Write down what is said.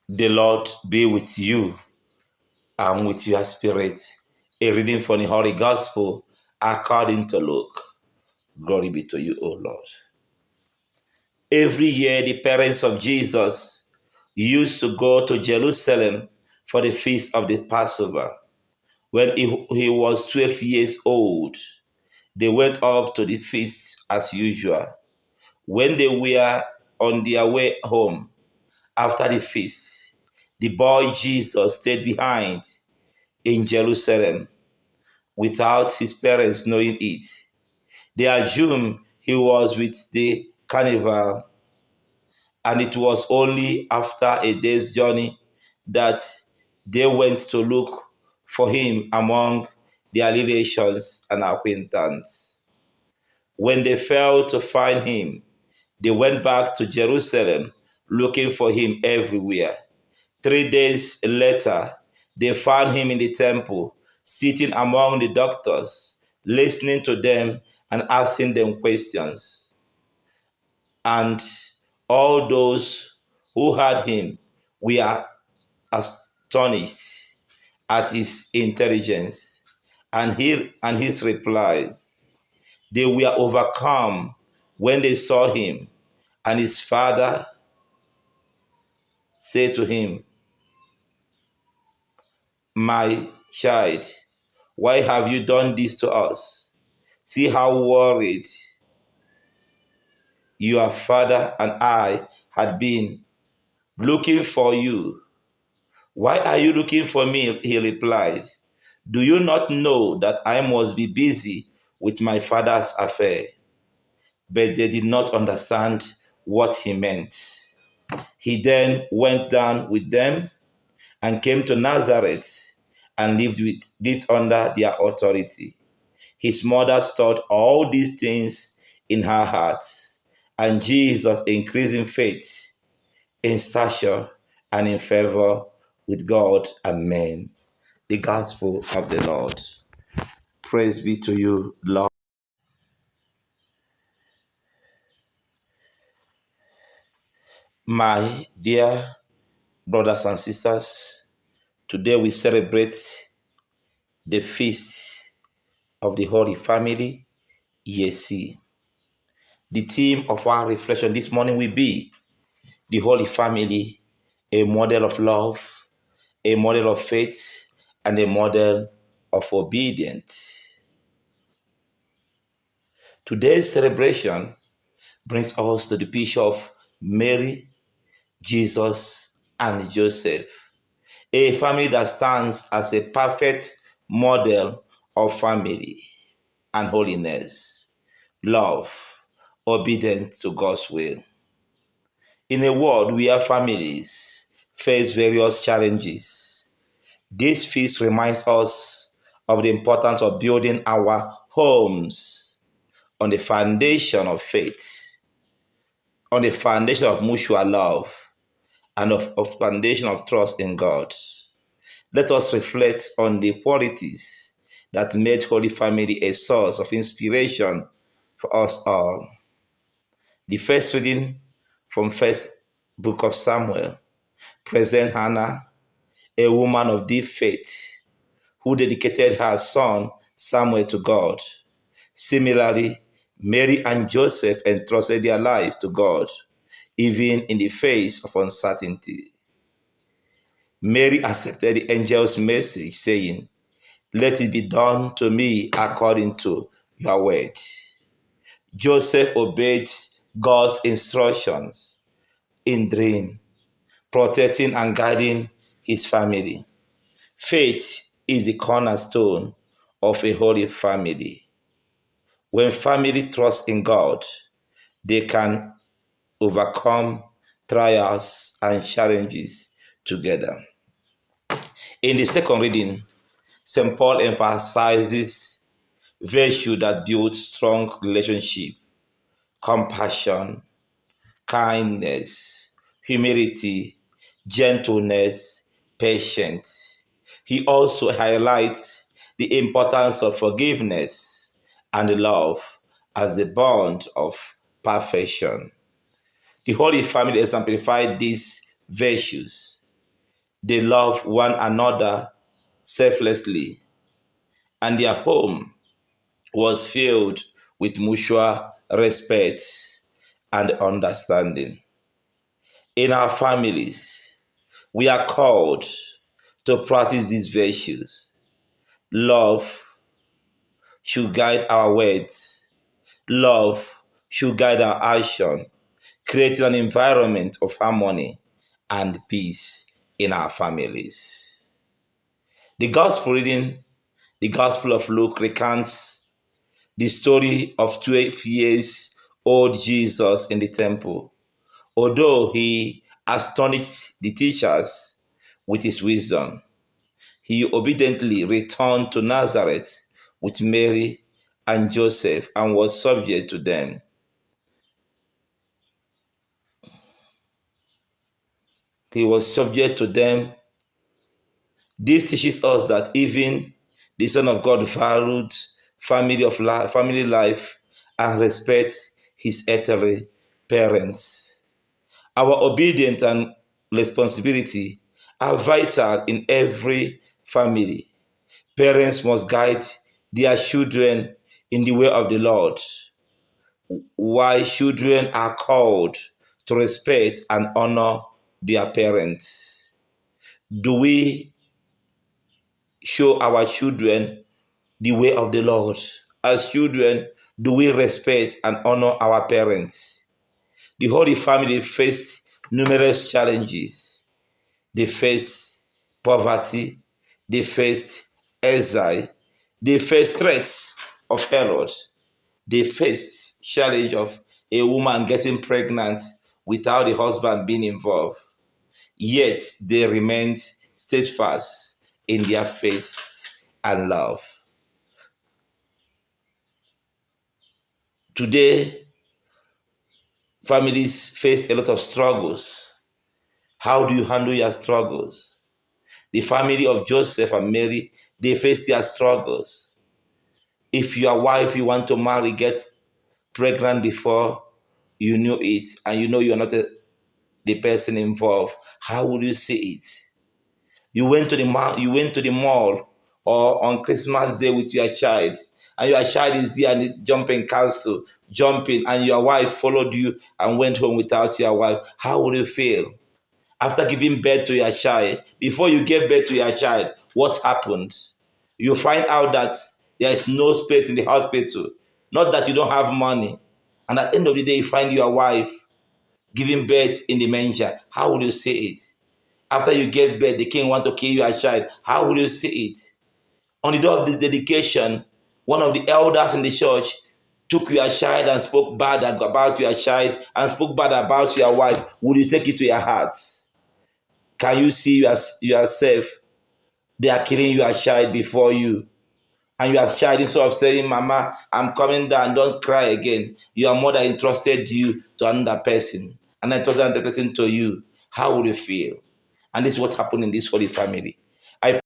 The Lord be with you and with your spirit. A reading from the Holy Gospel according to Luke. Glory be to you, O Lord. Every year, the parents of Jesus used to go to Jerusalem for the feast of the Passover. When he was 12 years old, they went up to the feast as usual. When they were on their way home after the feast, the boy Jesus stayed behind in Jerusalem without his parents knowing it. They assumed he was with the carnival, and it was only after a day's journey that they went to look for him among their relations and acquaintances. When they failed to find him, they went back to Jerusalem looking for him everywhere. 3 days later, they found him in the temple, sitting among the doctors, listening to them and asking them questions. And all those who heard him were astonished at his intelligence and his replies. They were overcome when they saw him, and his father said to him, "My child, why have you done this to us? See how worried your father and I had been looking for you." "Why are you looking for me?" he replied. "Do you not know that I must be busy with my father's affair?" But they did not understand what he meant. He then went down with them and came to Nazareth and lived under their authority. His mother stored all these things in her heart, and Jesus increased in faith, in stature, and in favor with God and men. The Gospel of the Lord. Praise be to you, Lord. My dear brothers and sisters, today we celebrate the feast of the Holy Family, EAC. The theme of our reflection this morning will be the Holy Family, a model of love, a model of faith, and a model of obedience. Today's celebration brings us to the picture of Mary, Jesus, and Joseph, a family that stands as a perfect model of family and holiness, love, obedience to God's will. In a world where families face various challenges, this feast reminds us of the importance of building our homes on the foundation of faith, on the foundation of mutual love, and of foundation of trust in God. Let us reflect on the qualities that made Holy Family a source of inspiration for us all. The first reading from first book of Samuel presents Hannah, a woman of deep faith, who dedicated her son Samuel to God. Similarly, Mary and Joseph entrusted their life to God, even in the face of uncertainty. Mary accepted the angel's message, saying, "Let it be done to me according to your word." Joseph obeyed God's instructions in dream, protecting and guiding his family. Faith is the cornerstone of a holy family. When family trusts in God, they can overcome trials and challenges together. In the second reading, St. Paul emphasizes virtue that builds strong relationship, compassion, kindness, humility, gentleness, patience. He also highlights the importance of forgiveness and love as the bond of perfection. The Holy Family exemplified these virtues. They love one another selflessly, and their home was filled with mutual respect and understanding. In our families, we are called to practice these virtues. Love should guide our words. Love should guide our action, creating an environment of harmony and peace in our families. The gospel reading, the Gospel of Luke, recounts the story of 12 years old Jesus in the temple. Although he astonished the teachers with his wisdom, he obediently returned to Nazareth with Mary and Joseph and was subject to them. He was subject to them. This teaches us that even the Son of God valued family life and respects his earthly parents. Our obedience and responsibility are vital in every family. Parents must guide their children in the way of the Lord, while children are called to respect and honor their parents. Do we show our children the way of the Lord? As children, do we respect and honor our parents? The Holy Family faced numerous challenges. They faced poverty, they faced exile, they faced threats of Herod, they faced challenge of a woman getting pregnant without the husband being involved. Yet they remained steadfast in their faith and love. Today, families face a lot of struggles. How do you handle your struggles? The family of Joseph and Mary, they faced their struggles. If your wife you want to marry get pregnant before you knew it, and you know you're not the person involved, how would you see it? You went to the mall or on Christmas Day with your child, and your child is there and it jumping castle, jumping, and your wife followed you and went home without your wife. How would you feel? After giving birth to your child, before you gave birth to your child, what happened? You find out that there is no space in the hospital, not that you don't have money. And at the end of the day, you find your wife giving birth in the manger. How would you say it? After you gave birth, the king want to kill your child. How would you say it? On the day of the dedication, one of the elders in the church took your child and spoke bad about your child and spoke bad about your wife. Would you take it to your heart? Can you see yourself? They are killing your child before you. And your child, instead of saying, Mama, I'm coming down, don't cry again. Your mother entrusted you to another person, and I entrusted another person to you. How would you feel? And this is what happened in this Holy Family.